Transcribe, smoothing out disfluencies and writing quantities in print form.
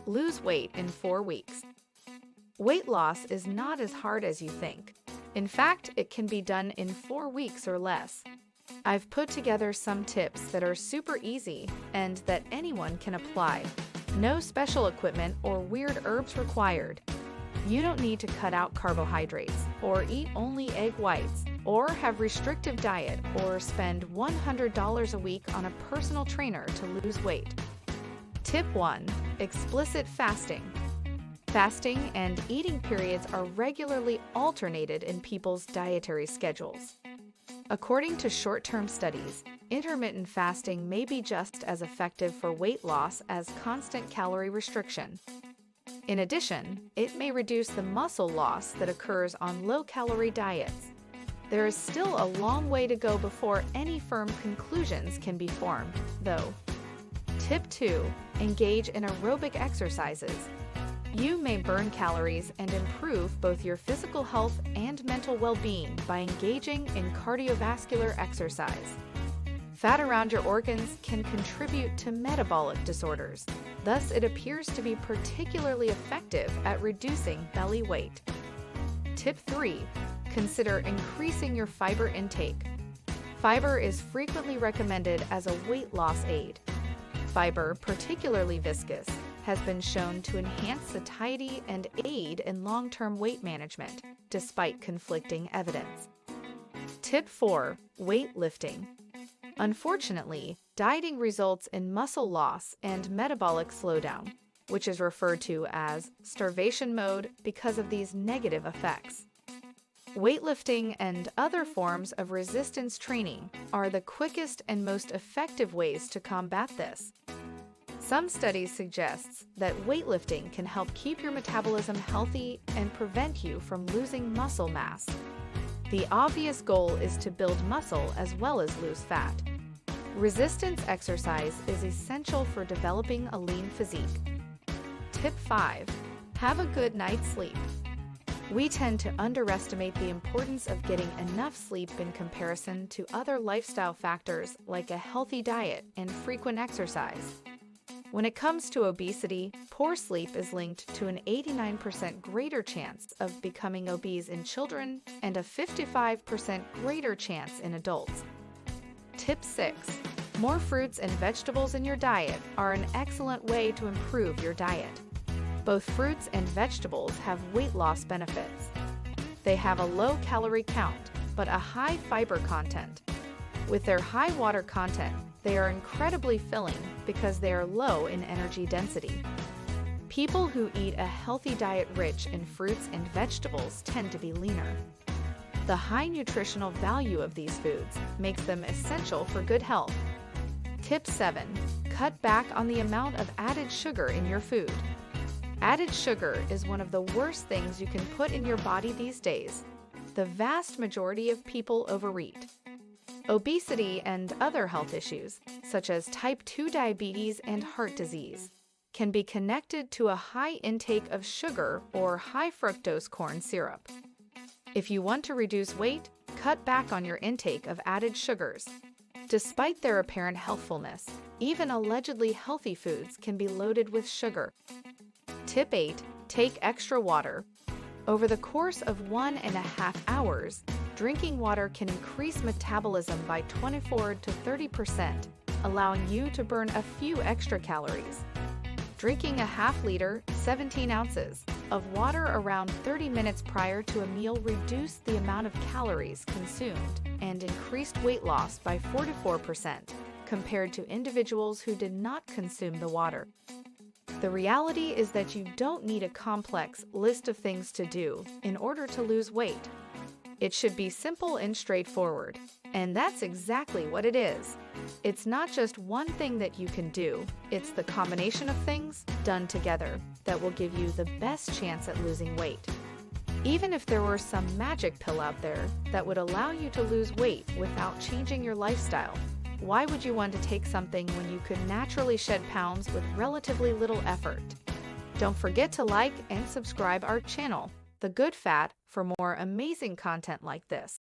Lose weight in 4 weeks. Weight loss is not as hard as you think. In fact, it can be done in 4 weeks or less. I've put together some tips that are super easy and that anyone can apply. No special equipment or weird herbs required. You don't need to cut out carbohydrates or eat only egg whites or have restrictive diet or spend $100 a week on a personal trainer to lose weight. Tip 1. Explicit fasting. Fasting and eating periods are regularly alternated in people's dietary schedules. According to short-term studies, intermittent fasting may be just as effective for weight loss as constant calorie restriction. In addition, it may reduce the muscle loss that occurs on low-calorie diets. There is still a long way to go before any firm conclusions can be formed, though. Tip 2. Engage in aerobic exercises. You may burn calories and improve both your physical health and mental well-being by engaging in cardiovascular exercise. Fat around your organs can contribute to metabolic disorders. Thus, it appears to be particularly effective at reducing belly weight. Tip 3. Consider increasing your fiber intake. Fiber is frequently recommended as a weight loss aid. Fiber, particularly viscous, has been shown to enhance satiety and aid in long-term weight management, despite conflicting evidence. Tip 4. Weightlifting. Unfortunately, dieting results in muscle loss and metabolic slowdown, which is referred to as starvation mode because of these negative effects. Weightlifting and other forms of resistance training are the quickest and most effective ways to combat this. Some studies suggest that weightlifting can help keep your metabolism healthy and prevent you from losing muscle mass. The obvious goal is to build muscle as well as lose fat. Resistance exercise is essential for developing a lean physique. Tip 5. Have a good night's sleep. We tend to underestimate the importance of getting enough sleep in comparison to other lifestyle factors like a healthy diet and frequent exercise. When it comes to obesity, poor sleep is linked to an 89% greater chance of becoming obese in children and a 55% greater chance in adults. Tip 6. More fruits and vegetables in your diet are an excellent way to improve your diet. Both fruits and vegetables have weight loss benefits. They have a low calorie count, but a high fiber content. With their high water content, they are incredibly filling because they are low in energy density. People who eat a healthy diet rich in fruits and vegetables tend to be leaner. The high nutritional value of these foods makes them essential for good health. Tip 7. Cut back on the amount of added sugar in your food. Added sugar is one of the worst things you can put in your body these days. The vast majority of people overeat. Obesity and other health issues, such as type 2 diabetes and heart disease, can be connected to a high intake of sugar or high fructose corn syrup. If you want to reduce weight, cut back on your intake of added sugars. Despite their apparent healthfulness, even allegedly healthy foods can be loaded with sugar. Tip 8. Take extra water. Over the course of 1.5 hours, drinking water can increase metabolism by 24 to 30%, allowing you to burn a few extra calories. Drinking a half liter, 17 ounces, of water around 30 minutes prior to a meal reduced the amount of calories consumed and increased weight loss by 44% compared to individuals who did not consume the water. The reality is that you don't need a complex list of things to do in order to lose weight. It should be simple and straightforward, and that's exactly what it is. It's not just one thing that you can do, it's the combination of things done together that will give you the best chance at losing weight. Even if there were some magic pill out there that would allow you to lose weight without changing your lifestyle, why would you want to take something when you could naturally shed pounds with relatively little effort? Don't forget to like and subscribe our channel, The Good Fat, for more amazing content like this.